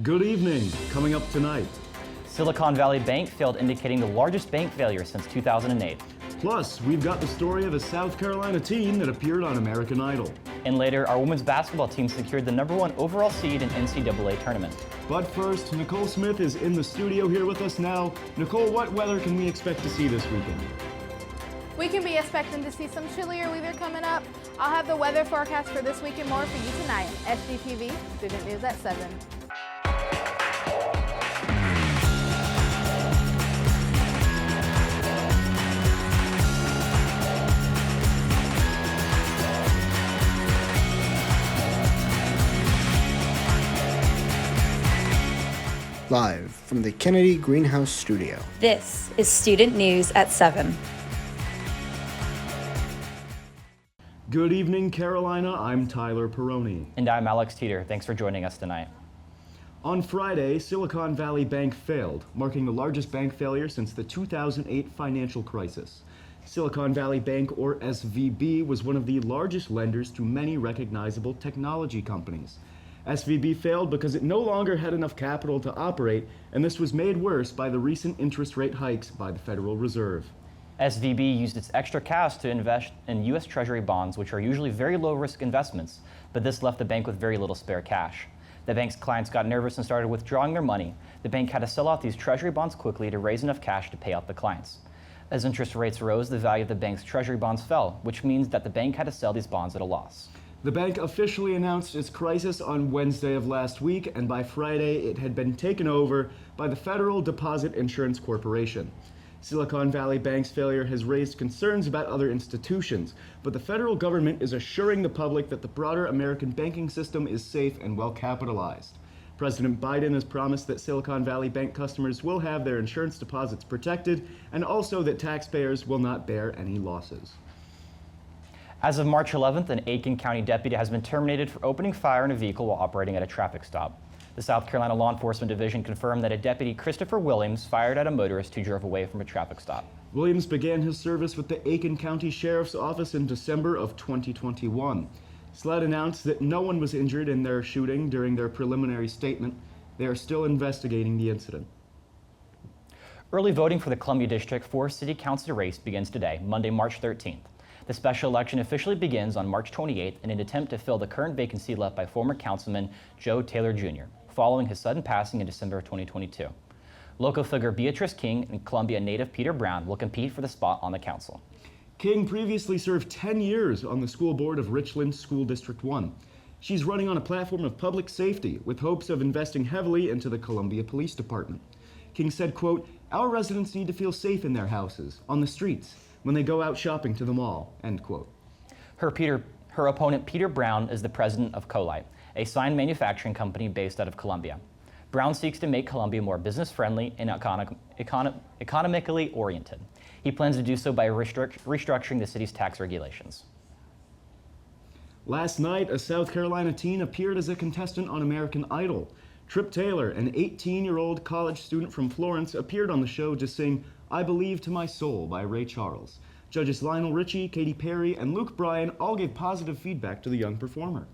Good evening. Coming up tonight. Silicon Valley Bank failed, indicating the largest bank failure since 2008. Plus, we've got the story of a South Carolina teen that appeared on American Idol. And later, our women's basketball team secured the #1 overall seed in NCAA tournament. But first, Nicole Smith is in the studio here with us now. Nicole, what weather can we expect to see this weekend? We can be expecting to see some chillier weather coming up. I'll have the weather forecast for this week and more for you tonight. SGTV, Student News at 7. Live from the Kennedy Greenhouse Studio. This is Student News at 7. Good evening, Carolina. I'm Tyler Perrone. And I'm Alex Tetor. Thanks for joining us tonight. On Friday, Silicon Valley Bank failed, marking the largest bank failure since the 2008 financial crisis. Silicon Valley Bank, or SVB, was one of the largest lenders to many recognizable technology companies. SVB failed because it no longer had enough capital to operate, and this was made worse by the recent interest rate hikes by the Federal Reserve. SVB used its extra cash to invest in U.S. Treasury bonds, which are usually very low-risk investments, but this left the bank with very little spare cash. The bank's clients got nervous and started withdrawing their money. The bank had to sell out these Treasury bonds quickly to raise enough cash to pay out the clients. As interest rates rose, the value of the bank's Treasury bonds fell, which means that the bank had to sell these bonds at a loss. The bank officially announced its crisis on Wednesday of last week, and by Friday it had been taken over by the Federal Deposit Insurance Corporation. Silicon Valley Bank's failure has raised concerns about other institutions, but the federal government is assuring the public that the broader American banking system is safe and well capitalized. President Biden has promised that Silicon Valley Bank customers will have their insurance deposits protected, and also that taxpayers will not bear any losses. As of March 11th, an Aiken County deputy has been terminated for opening fire in a vehicle while operating at a traffic stop. The South Carolina Law Enforcement Division confirmed that a deputy, Christopher Williams, fired at a motorist who drove away from a traffic stop. Williams began his service with the Aiken County Sheriff's Office in December of 2021. SLED announced that no one was injured in their shooting during their preliminary statement. They are still investigating the incident. Early voting for the Columbia District 4 City Council race begins today, Monday, March 13th. The special election officially begins on March 28th in an attempt to fill the current vacancy left by former Councilman Joe Taylor Jr., following his sudden passing in December of 2022. Local figure Beatrice King and Columbia native Peter Brown will compete for the spot on the council. King previously served 10 years on the school board of Richland School District 1. She's running on a platform of public safety with hopes of investing heavily into the Columbia Police Department. King said, quote, "Our residents need to feel safe in their houses, on the streets, when they go out shopping to the mall," end quote. Her opponent, Peter Brown, is the president of Colite, a sign manufacturing company based out of Columbia. Brown seeks to make Columbia more business-friendly and economically oriented. He plans to do so by restructuring the city's tax regulations. Last night, a South Carolina teen appeared as a contestant on American Idol. Trip Taylor, an 18-year-old college student from Florence, appeared on the show to sing "I Believe to My Soul" by Ray Charles. Judges Lionel Richie, Katy Perry, and Luke Bryan all gave positive feedback to the young performer.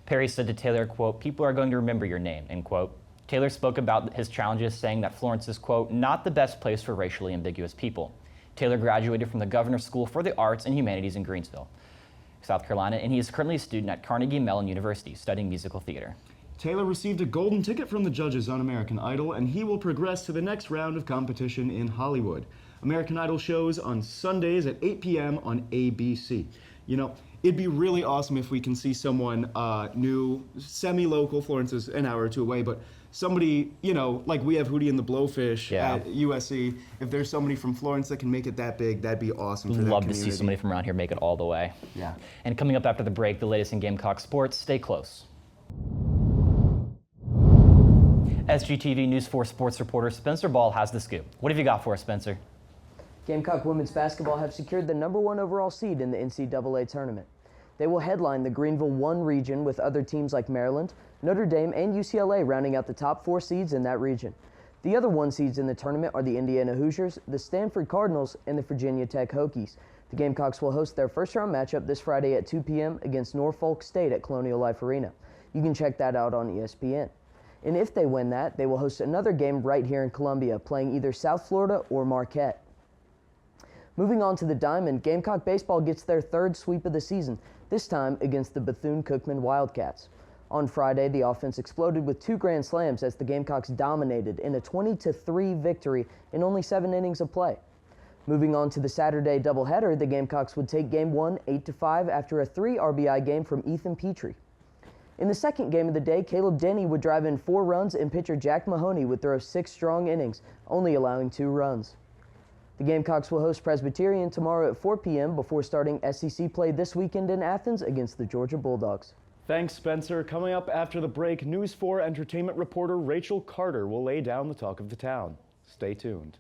Perry said to Taylor, quote, "People are going to remember your name," end quote. Taylor spoke about his challenges, saying that Florence is, quote, "not the best place for racially ambiguous people." Taylor graduated from the Governor's School for the Arts and Humanities in Greensville, South Carolina, and he is currently a student at Carnegie Mellon University studying musical theater. Taylor received a golden ticket from the judges on American Idol, and he will progress to the next round of competition in Hollywood. American Idol shows on Sundays at 8 p.m. on ABC. You know, it'd be really awesome if we can see someone new, semi-local. Florence is an hour or two away, but somebody, you know, like we have Hootie and the Blowfish at USC. If there's somebody from Florence that can make it that big, that'd be awesome for that community. Love to see somebody from around here make it all the way. Yeah. And coming up after the break, the latest in Gamecock sports. Stay close. SGTV News 4 sports reporter Spencer Ball has the scoop. What have you got for us, Spencer? Gamecock women's basketball have secured the #1 overall seed in the NCAA tournament. They will headline the Greenville 1 region with other teams like Maryland, Notre Dame, and UCLA rounding out the top 4 seeds in that region. The other 1 seeds in the tournament are the Indiana Hoosiers, the Stanford Cardinals, and the Virginia Tech Hokies. The Gamecocks will host their first-round matchup this Friday at 2 p.m. against Norfolk State at Colonial Life Arena. You can check that out on ESPN. And if they win that, they will host another game right here in Columbia, playing either South Florida or Marquette. Moving on to the Diamond, Gamecock Baseball gets their third sweep of the season, this time against the Bethune-Cookman Wildcats. On Friday, the offense exploded with 2 grand slams as the Gamecocks dominated in a 20-3 victory in only 7 innings of play. Moving on to the Saturday doubleheader, the Gamecocks would take Game 1 8-5 after a 3 RBI game from Ethan Petrie. In the second game of the day, Caleb Denny would drive in 4 runs and pitcher Jack Mahoney would throw 6 strong innings, only allowing 2 runs. The Gamecocks will host Presbyterian tomorrow at 4 p.m. before starting SEC play this weekend in Athens against the Georgia Bulldogs. Thanks, Spencer. Coming up after the break, News 4 entertainment reporter Rachel Carter will lay down the talk of the town. Stay tuned.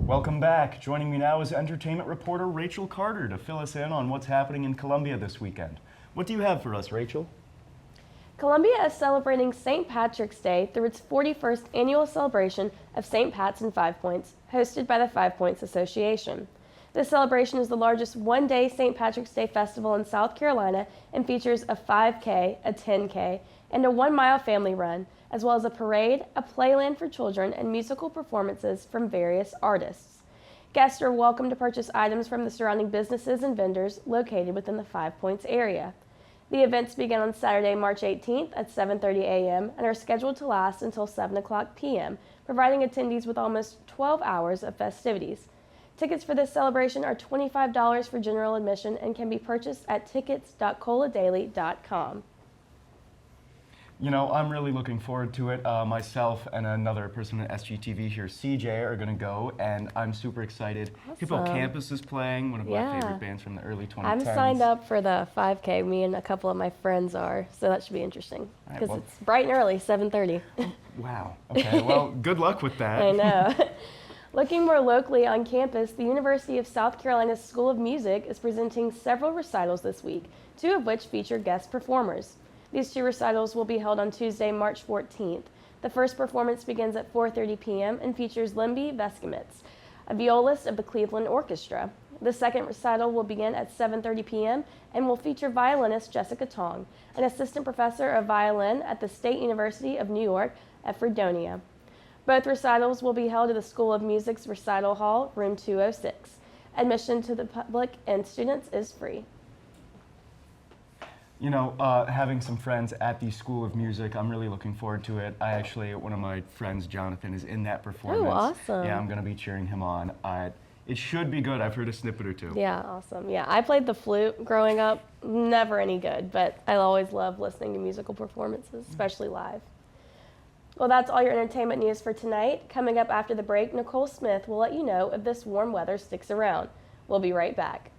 Welcome back. Joining me now is entertainment reporter Rachel Carter to fill us in on what's happening in Columbia this weekend. What do you have for us, Rachel? Columbia is celebrating St. Patrick's Day through its 41st annual celebration of St. Pat's and 5 Points, hosted by the 5 Points Association. This celebration is the largest one-day St. Patrick's Day festival in South Carolina and features a 5K, a 10K, and a 1-mile family run, as well as a parade, a playland for children, and musical performances from various artists. Guests are welcome to purchase items from the surrounding businesses and vendors located within the 5 Points area. The events begin on Saturday, March 18th at 7:30 a.m. and are scheduled to last until 7 o'clock p.m., providing attendees with almost 12 hours of festivities. Tickets for this celebration are $25 for general admission and can be purchased at tickets.coladaily.com. You know, I'm really looking forward to it. Myself and another person at SGTV here, CJ, are going to go, and I'm super excited. Awesome. Hippo Campus is playing, one of my favorite bands from the early 2010s. I'm signed up for the 5K. Me and a couple of my friends are, so that should be interesting. Because it's bright and early, 7:30. Wow. Okay, well, good luck with that. I know. Looking more locally on campus, the University of South Carolina's School of Music is presenting several recitals this week, 2 of which feature guest performers. These 2 recitals will be held on Tuesday, March 14th. The first performance begins at 4:30 p.m. and features Limby Veskimitz, a violist of the Cleveland Orchestra. The second recital will begin at 7:30 p.m. and will feature violinist Jessica Tong, an assistant professor of violin at the State University of New York at Fredonia. Both recitals will be held at the School of Music's Recital Hall, room 206. Admission to the public and students is free. You know, having some friends at the School of Music, I'm really looking forward to it. One of my friends, Jonathan, is in that performance. Oh, awesome. Yeah, I'm going to be cheering him on. It should be good. I've heard a snippet or 2. Yeah, awesome. Yeah, I played the flute growing up. Never any good, but I always love listening to musical performances, especially live. Well, that's all your entertainment news for tonight. Coming up after the break, Nicole Smith will let you know if this warm weather sticks around. We'll be right back.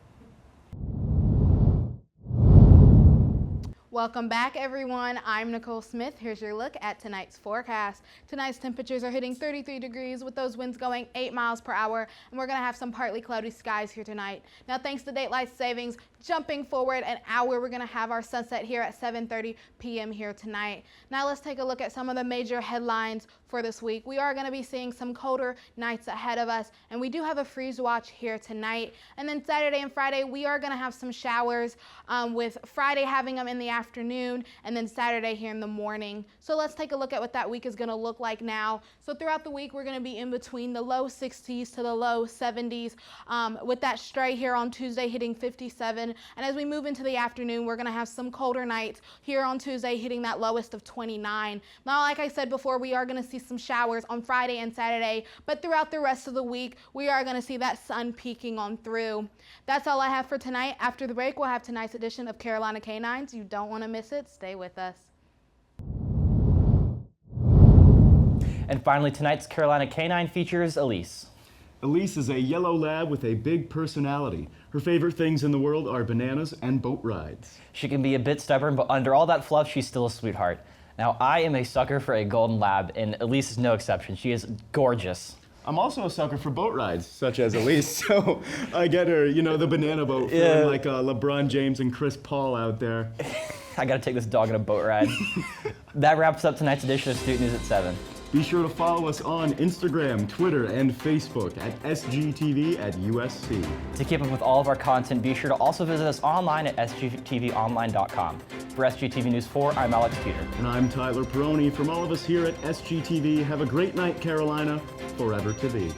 Welcome back, everyone. I'm Nicole Smith. Here's your look at tonight's forecast. Tonight's temperatures are hitting 33 degrees with those winds going 8 miles per hour, and we're going to have some partly cloudy skies here tonight. Now, thanks to daylight savings, jumping forward an hour, we're going to have our sunset here at 7:30 p.m. here tonight. Now, let's take a look at some of the major headlines for this week. We are going to be seeing some colder nights ahead of us, and we do have a freeze watch here tonight. And then Saturday and Friday, we are going to have some showers, with Friday having them in the afternoon and then Saturday here in the morning. So let's take a look at what that week is going to look like now. So throughout the week, we're going to be in between the low 60s to the low 70s, with that stray here on Tuesday hitting 57. And as we move into the afternoon, we're going to have some colder nights here on Tuesday hitting that lowest of 29. Now, like I said before, we are going to see some showers on Friday and Saturday, but throughout the rest of the week, we are going to see that sun peeking on through. That's all I have for tonight. After the break, we'll have tonight's edition of Carolina Canines. You don't want to miss it. Stay with us. And finally, tonight's Carolina Canine features Elise. Elise is a yellow lab with a big personality. Her favorite things in the world are bananas and boat rides. She can be a bit stubborn, but under all that fluff, she's still a sweetheart. Now, I am a sucker for a golden lab, and Elise is no exception. She is gorgeous. I'm also a sucker for boat rides, such as Elise, so I get her, you know, the banana boat, feeling like LeBron James and Chris Paul out there. I gotta take this dog on a boat ride. That wraps up tonight's edition of Student News at 7. Be sure to follow us on Instagram, Twitter, and Facebook at SGTV at USC. To keep up with all of our content, be sure to also visit us online at sgtvonline.com. For SGTV News 4, I'm Alex Peter. And I'm Tyler Perrone. From all of us here at SGTV, have a great night, Carolina. Forever to be.